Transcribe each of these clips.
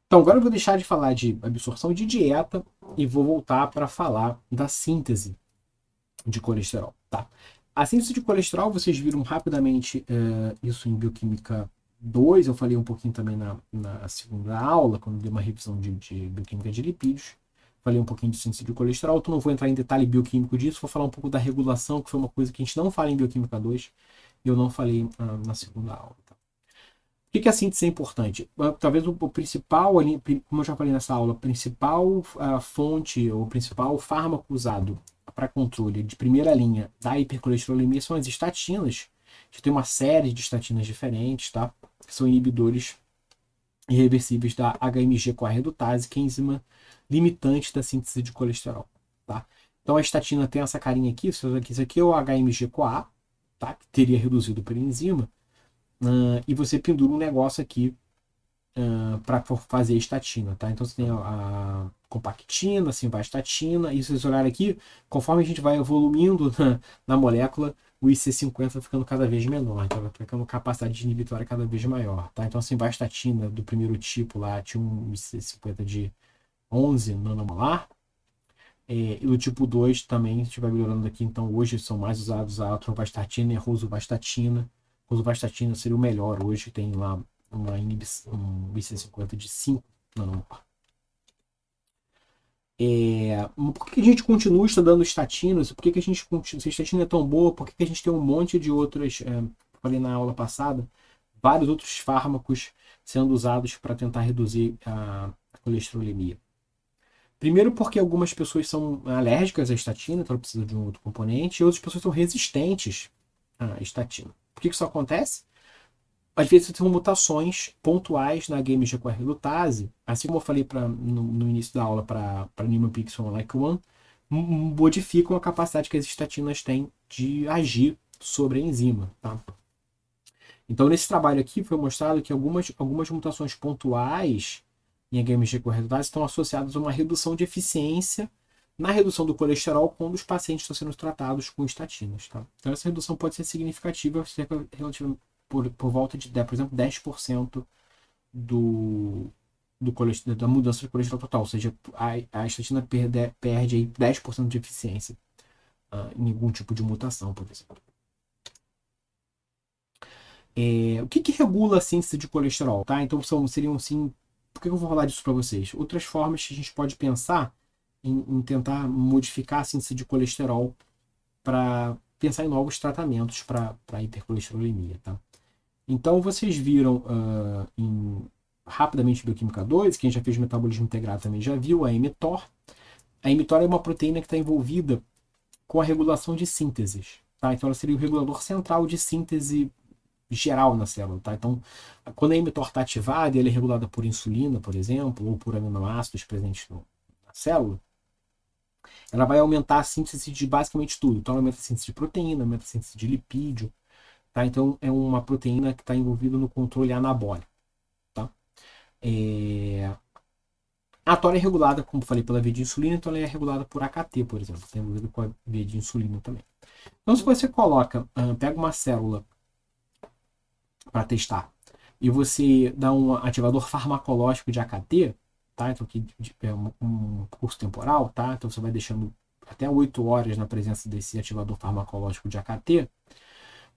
Então, agora eu vou deixar de falar de absorção de dieta e vou voltar para falar da síntese de colesterol, tá? A síntese de colesterol, vocês viram rapidamente isso em Bioquímica 2, eu falei um pouquinho também na segunda aula, quando dei uma revisão de bioquímica de lipídios, falei um pouquinho de síntese de colesterol, então não vou entrar em detalhe bioquímico disso, vou falar um pouco da regulação, que foi uma coisa que a gente não fala em Bioquímica 2, e eu não falei na segunda aula. Tá? Por que a síntese é importante? Talvez o principal, como eu já falei nessa aula, a principal fonte, ou o principal fármaco usado para controle de primeira linha da hipercolesterolemia são as estatinas. A gente tem uma série de estatinas diferentes, tá? Que são inibidores irreversíveis da HMG-CoA redutase, que é a enzima limitante da síntese de colesterol, tá? Então a estatina tem essa carinha aqui, isso aqui é o HMG-CoA, tá? Que teria reduzido pela enzima, e você pendura um negócio aqui para fazer a estatina, tá? Então você tem a compactina, assim vai a estatina, e se vocês olharem aqui, conforme a gente vai evoluindo na molécula, o IC50 vai ficando cada vez menor, então vai ficando capacidade inibitória cada vez maior, tá? Então assim vai a estatina do primeiro tipo lá, tinha um IC50 de 11 nanomolar, e do tipo 2 também, a gente vai melhorando aqui, então hoje são mais usados a atorvastatina e a rosuvastatina. Rosuvastatina seria o melhor hoje, tem lá um IC50 de 5 nanomolar. Por que a gente continua estudando estatinas? Por que a gente continua, se a estatina é tão boa, por que a gente tem um monte de outras, falei na aula passada, vários outros fármacos sendo usados para tentar reduzir a colesterolemia? Primeiro porque algumas pessoas são alérgicas à estatina, então precisa de um outro componente, e outras pessoas são resistentes à estatina. Por que isso acontece? Às vezes são mutações pontuais na HMG com a relutase, assim como eu falei no início da aula para Nimopixon like one, modificam a capacidade que as estatinas têm de agir sobre a enzima. Tá? Então, nesse trabalho aqui foi mostrado que algumas mutações pontuais em HMG com a relutase estão associadas a uma redução de eficiência na redução do colesterol quando os pacientes estão sendo tratados com estatinas. Tá? Então, essa redução pode ser significativa, cerca relativamente por volta de, por exemplo, 10% do, da mudança de colesterol total, ou seja, a estatina perde aí 10% de eficiência em algum tipo de mutação, por exemplo. O que regula a síntese de colesterol? Tá? Então seriam sim. Por que eu vou falar disso para vocês? Outras formas que a gente pode pensar em tentar modificar a síntese de colesterol para pensar em novos tratamentos para hipercolesterolemia. Tá? Então vocês viram rapidamente Bioquímica 2, quem já fez metabolismo integrado também já viu, a mTOR. A mTOR é uma proteína que está envolvida com a regulação de sínteses. Tá? Então ela seria o regulador central de síntese geral na célula. Tá? Então, quando a mTOR está ativada, ela é regulada por insulina, por exemplo, ou por aminoácidos presentes na célula, ela vai aumentar a síntese de basicamente tudo. Então, ela aumenta a síntese de proteína, aumenta a síntese de lipídio. Tá? Então, é uma proteína que está envolvida no controle anabólico. Tá? A TOR é regulada, como falei, pela via de insulina, então ela é regulada por AKT, por exemplo, está envolvida com a via de insulina também. Então, se você coloca, pega uma célula para testar e você dá um ativador farmacológico de AKT, tá? Então aqui é um curso temporal, tá? Então você vai deixando até 8 horas na presença desse ativador farmacológico de AKT,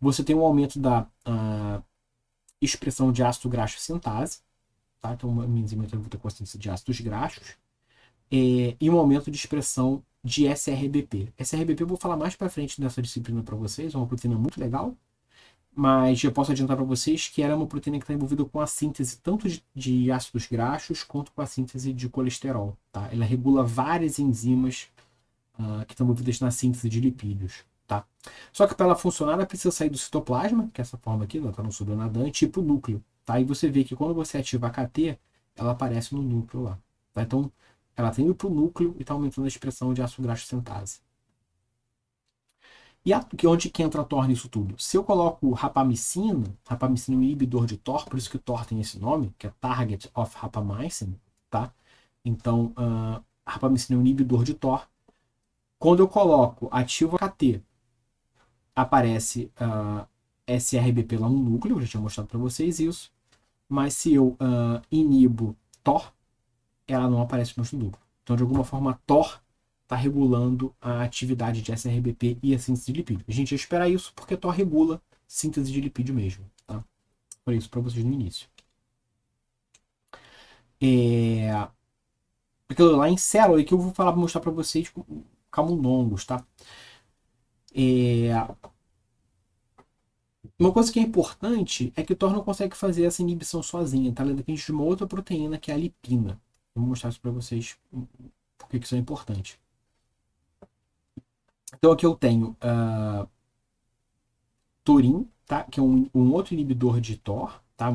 você tem um aumento da expressão de ácido graxo sintase, tá? Então uma enzima envolvida com a síntese de ácidos graxos, e um aumento de expressão de SRBP. SRBP eu vou falar mais para frente nessa disciplina para vocês, é uma proteína muito legal, mas eu posso adiantar para vocês que ela é uma proteína que está envolvida com a síntese tanto de ácidos graxos quanto com a síntese de colesterol. Tá? Ela regula várias enzimas que estão envolvidas na síntese de lipídios. Tá? Só que para ela funcionar, ela precisa sair do citoplasma, que é essa forma aqui, ela está no sobrenadante, e para o núcleo. Tá? E você vê que quando você ativa a KT, ela aparece no núcleo lá. Tá? Então, ela está indo para o núcleo e está aumentando a expressão de ácido graxo sintase. E onde que entra a TOR nisso tudo? Se eu coloco rapamicina é um inibidor de TOR, por isso que o TOR tem esse nome, que é Target of Rapamycin, tá? Então, rapamicina é um inibidor de TOR. Quando eu coloco ativo AKT, aparece SRBP lá no núcleo, eu já tinha mostrado para vocês isso. Mas se eu inibo TOR, ela não aparece mais no núcleo. Então, de alguma forma, a TOR está regulando a atividade de SRBP e a síntese de lipídio. A gente ia esperar isso porque TOR regula síntese de lipídio mesmo. Tá? Por isso, para vocês no início. Aquilo lá em Célula, que eu vou mostrar para vocês camundongos, tá? Uma coisa que é importante é que o TOR não consegue fazer essa inibição sozinha, tá? Ela depende de uma outra proteína que é a lipina. Vou mostrar isso para vocês porque isso é importante. Então aqui eu tenho Torin, tá? Que é um outro inibidor de TOR, tá?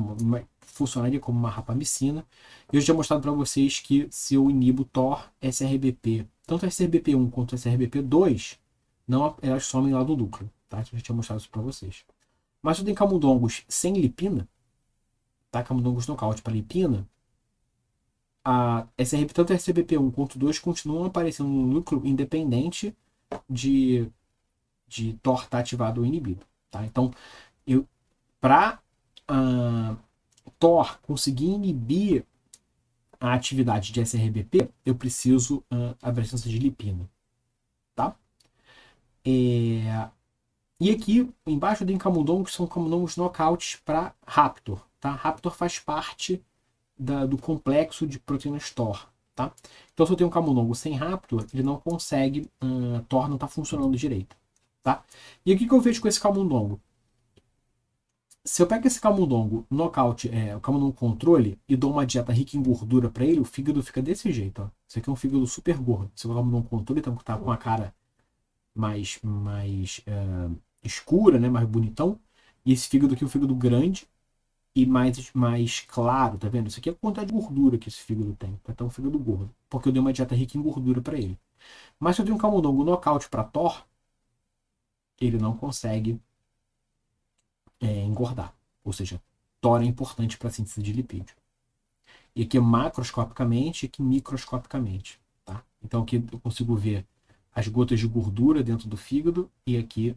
Funcionaria como uma rapamicina. Eu já tinha mostrado para vocês que se eu inibo TOR, SRBP, tanto SRBP1 quanto SRBP2, não, elas somem lá do núcleo, tá? Eu já tinha mostrado isso para vocês. Mas se eu tenho camundongos sem lipina, tá? Camundongos nocaute para lipina, tanto a SRBP1 quanto 2 continuam aparecendo no núcleo independente de TOR estar ativado ou inibido. Tá? Então, para TOR conseguir inibir a atividade de SRBP, eu preciso a presença de lipina. Tá? E aqui, embaixo tem camundongos, que são camundongos knockouts para Raptor. Tá? Raptor faz parte do complexo de proteínas TOR. Tá? Então, se eu tenho um camundongo sem Raptor, ele não consegue, TOR não está funcionando direito. Tá? E o que eu vejo com esse camundongo? Se eu pego esse camundongo nocaute, o camundongo controle, e dou uma dieta rica em gordura para ele, o fígado fica desse jeito. Ó. Isso aqui é um fígado super gordo. Se o camundongo controle tá com a cara mais escura, né, mais bonitão, e esse fígado aqui é um fígado grande e mais claro, tá vendo? Isso aqui é a quantidade de gordura que esse fígado tem, para ter um fígado gordo, porque eu dei uma dieta rica em gordura para ele. Mas se eu tenho um camundongo nocaute para TOR, ele não consegue engordar. Ou seja, TOR é importante para a síntese de lipídio. E aqui é macroscopicamente e aqui microscopicamente. Tá? Então aqui eu consigo ver as gotas de gordura dentro do fígado e aqui,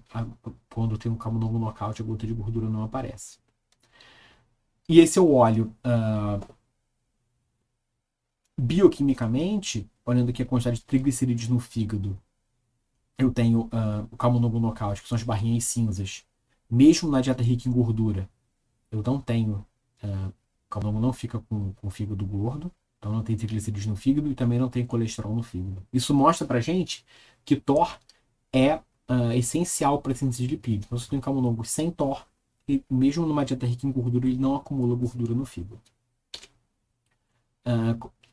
quando tem um camundongo nocaute, a gota de gordura não aparece. E esse eu olho bioquimicamente, olhando aqui a quantidade de triglicerídeos no fígado. Eu tenho o camundongo nocaute, que são as barrinhas cinzas. Mesmo na dieta rica em gordura, eu não tenho. O camundongo não fica com fígado gordo, então não tem triglicerídeos no fígado e também não tem colesterol no fígado. Isso mostra pra gente que TOR é essencial para a síntese de lipídios. Então, se tem um camundongo sem TOR, e mesmo numa dieta rica em gordura, ele não acumula gordura no fígado.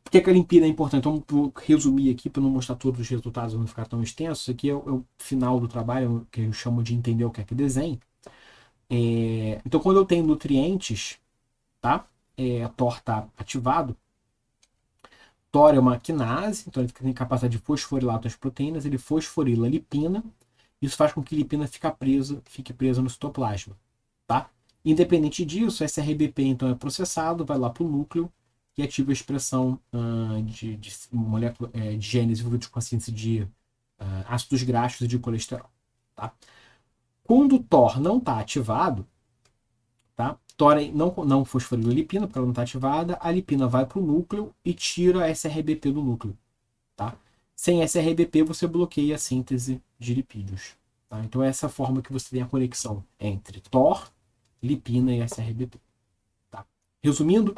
Por que a lipina é importante? Então, vou resumir aqui para não mostrar todos os resultados, não ficar tão extenso. Isso aqui é o final do trabalho, que eu chamo de entender o que é que desenho. Então, quando eu tenho nutrientes, tá? TOR está ativado. TOR é uma quinase, então ele tem capacidade de fosforilar outras proteínas, ele fosforila a lipina, isso faz com que a lipina fique presa no citoplasma. Tá? Independente disso, SRBP então é processado, vai lá para o núcleo e ativa a expressão de genes envolvidos com a síntese de ácidos graxos e de colesterol. Tá? Quando o TOR não está ativado, tá? TOR não fosforila a lipina, porque ela não está ativada, a lipina vai para o núcleo e tira a SRBP do núcleo. Tá? Sem SRBP, você bloqueia a síntese de lipídios. Tá? Então, é essa forma que você tem a conexão entre TOR, lipina e SRBP. Tá? Resumindo,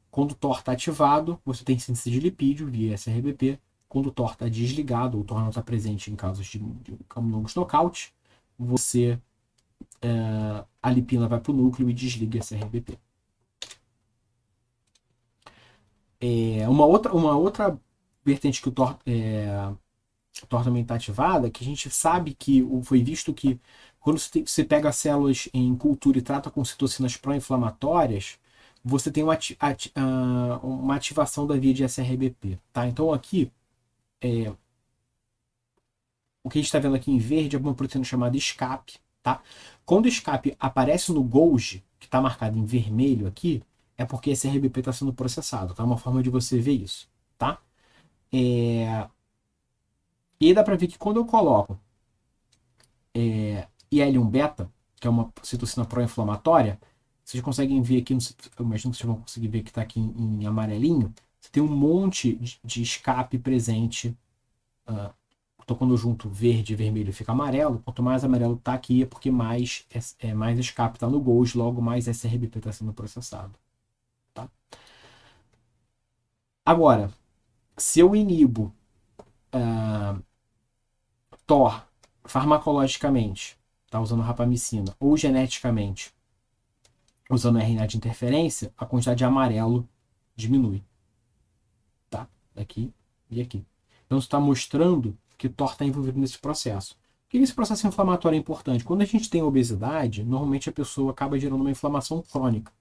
quando o TOR está ativado, você tem síntese de lipídio via SRBP. Quando o TOR está desligado, ou o TOR não está presente em casos de camundongos nocaute, a lipina vai para o núcleo e desliga esse RBP. Uma outra vertente que o TOR também está ativada, que a gente sabe que foi visto que quando você pega células em cultura e trata com citocinas pró-inflamatórias, você tem uma ativação da via de SRBP. Tá? Então aqui, o que a gente está vendo aqui em verde é uma proteína chamada escape. Tá? Quando o escape aparece no Golgi, que está marcado em vermelho aqui, é porque esse RBP está sendo processado. Tá? Uma forma de você ver isso. Tá? E aí dá para ver que quando eu coloco IL-1-beta, que é uma citocina pró-inflamatória, vocês conseguem ver aqui, imagino que vocês vão conseguir ver que está aqui em amarelinho, você tem um monte de escape presente. Então, quando eu junto verde e vermelho fica amarelo. Quanto mais amarelo está aqui, é porque mais escape está no GOES, logo mais SRBP está sendo processado. Tá? Agora, se eu inibo TOR farmacologicamente, tá, usando rapamicina, ou geneticamente, usando RNA de interferência, a quantidade de amarelo diminui. Tá? Aqui e aqui. Então, isso está mostrando que TOR está envolvido nesse processo. Por que esse processo inflamatório é importante? Quando a gente tem obesidade, normalmente a pessoa acaba gerando uma inflamação crônica.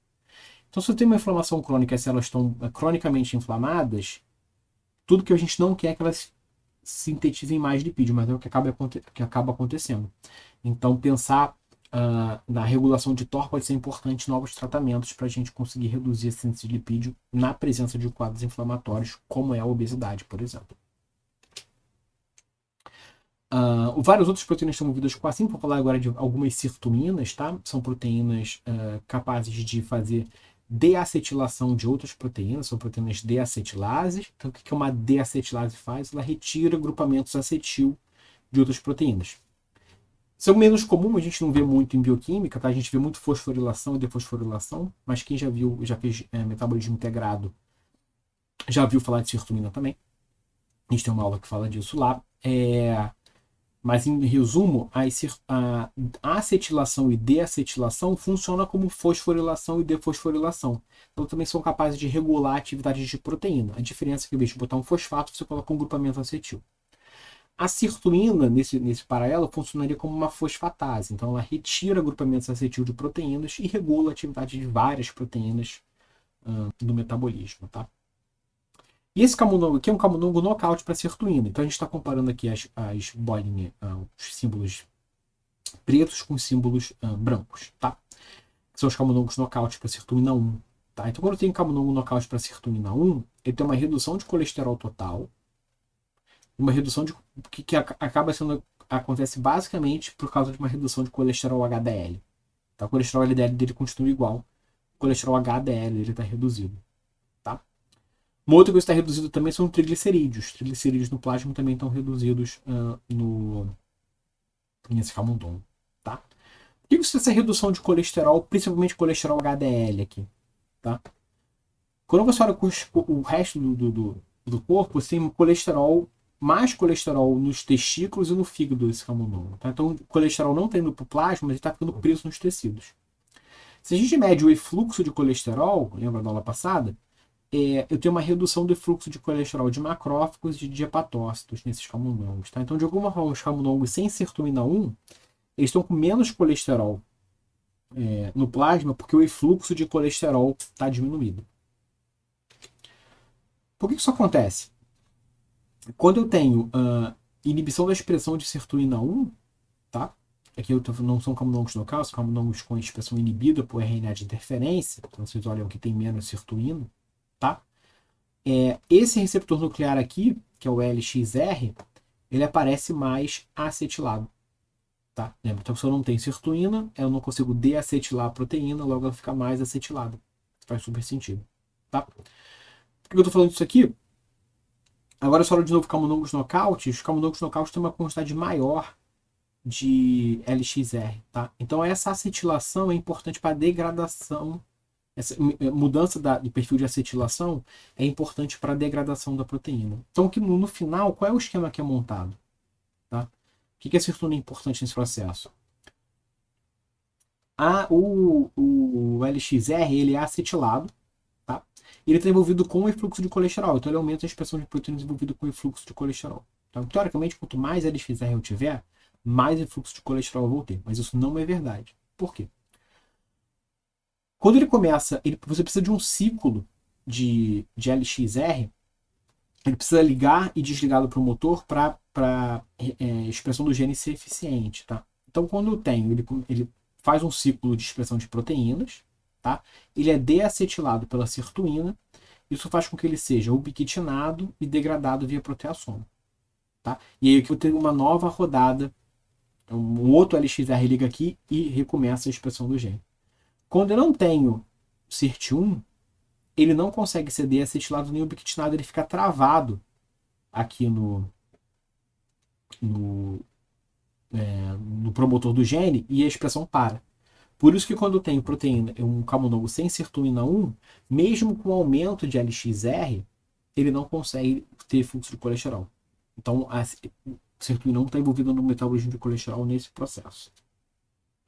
Então, se eu tenho uma inflamação crônica e as células estão cronicamente inflamadas, tudo que a gente não quer é que elas sintetizem mais lipídio, mas é o que acaba acontecendo. Então, pensar na regulação de TOR pode ser importante em novos tratamentos para a gente conseguir reduzir a síntese de lipídio na presença de quadros inflamatórios, como é a obesidade, por exemplo. Várias outras proteínas estão envolvidas com assim, vou falar agora de algumas sirtuinas, tá? São proteínas capazes de fazer deacetilação de outras proteínas, são proteínas deacetilases. Então, o que uma deacetilase faz? Ela retira grupamentos acetil de outras proteínas. São menos comuns, a gente não vê muito em bioquímica, tá? A gente vê muito fosforilação e defosforilação, mas quem já fez metabolismo integrado, já viu falar de sirtuina também. A gente tem uma aula que fala disso lá. Mas, em resumo, a acetilação e deacetilação funciona como fosforilação e defosforilação. Então, também são capazes de regular a atividade de proteína. A diferença é que, ao invés de botar um fosfato, você coloca um grupamento acetil. A sirtuina, nesse paralelo, funcionaria como uma fosfatase. Então, ela retira grupamentos acetil de proteínas e regula a atividade de várias proteínas no metabolismo, tá? E esse camundongo aqui é um camundongo nocaute para sirtuina. Então a gente está comparando aqui as bolinhas, os símbolos pretos com os símbolos brancos, tá? Que são os camundongos nocaute para sirtuina 1. Tá? Então quando tem camundongo nocaute para sirtuina 1, ele tem uma redução de colesterol total, uma redução de que acaba sendo acontece basicamente por causa de uma redução de colesterol HDL. Tá? O colesterol LDL dele continua igual, o colesterol HDL ele está reduzido. Uma outra coisa que está reduzida também são triglicerídeos. Triglicerídeos no plasma também estão reduzidos nesse camundongo. Tá? Por que isso é essa redução de colesterol, principalmente colesterol HDL aqui? Tá? Quando você olha o resto do corpo, você tem mais colesterol nos testículos e no fígado desse camundongo. Tá? Então, o colesterol não está indo para o plasma, mas ele está ficando preso nos tecidos. Se a gente mede o efluxo de colesterol, lembra da aula passada? Eu tenho uma redução do fluxo de colesterol de macrófagos e de hepatócitos nesses camundongos. Tá? Então, de alguma forma, os camundongos sem sirtuina 1, eles estão com menos colesterol no plasma porque o efluxo de colesterol está diminuído. Por que isso acontece? Quando eu tenho inibição da expressão de sirtuina 1, tá? Aqui não são camundongos locais, são camundongos com expressão inibida por RNA de interferência. Então, vocês olham que tem menos sirtuina. Tá? Esse receptor nuclear aqui, que é o LXR, ele aparece mais acetilado. Tá? Então, se eu não tenho sirtuina, eu não consigo deacetilar a proteína, logo ela fica mais acetilada. Faz super sentido. Tá? Por que eu estou falando disso aqui? Agora eu falo de novo camundongos nocaute. Os camundongos nocaute têm uma quantidade maior de LXR. Tá? Então, essa acetilação é importante para a degradação. Essa mudança do perfil de acetilação é importante para a degradação da proteína. Então, no final, qual é o esquema que é montado? Tá? O que a sirtuina é importante nesse processo? O LXR ele é acetilado, tá? Ele está envolvido com o efluxo de colesterol, então ele aumenta a expressão de proteínas envolvidas com o efluxo de colesterol. Então, teoricamente, quanto mais LXR eu tiver, mais efluxo de colesterol eu vou ter. Mas isso não é verdade. Por quê? Quando ele começa, você precisa de um ciclo de LXR, ele precisa ligar e desligar para o motor para a expressão do gene ser eficiente. Tá? Então, quando eu tenho, ele faz um ciclo de expressão de proteínas, tá? Ele é deacetilado pela sirtuina, isso faz com que ele seja ubiquitinado e degradado via proteasoma. Tá? E aí aqui eu tenho uma nova rodada, um outro LXR liga aqui e recomeça a expressão do gene. Quando eu não tenho SIRT1, ele não consegue ceder acetilado nem ubiquitinado, ele fica travado aqui no, no promotor do gene e a expressão para. Por isso que quando tem proteína, um camundongo sem sirtuína 1, mesmo com aumento de LXR, ele não consegue ter fluxo de colesterol. Então, a sirtuína 1 está envolvida no metabolismo de colesterol nesse processo.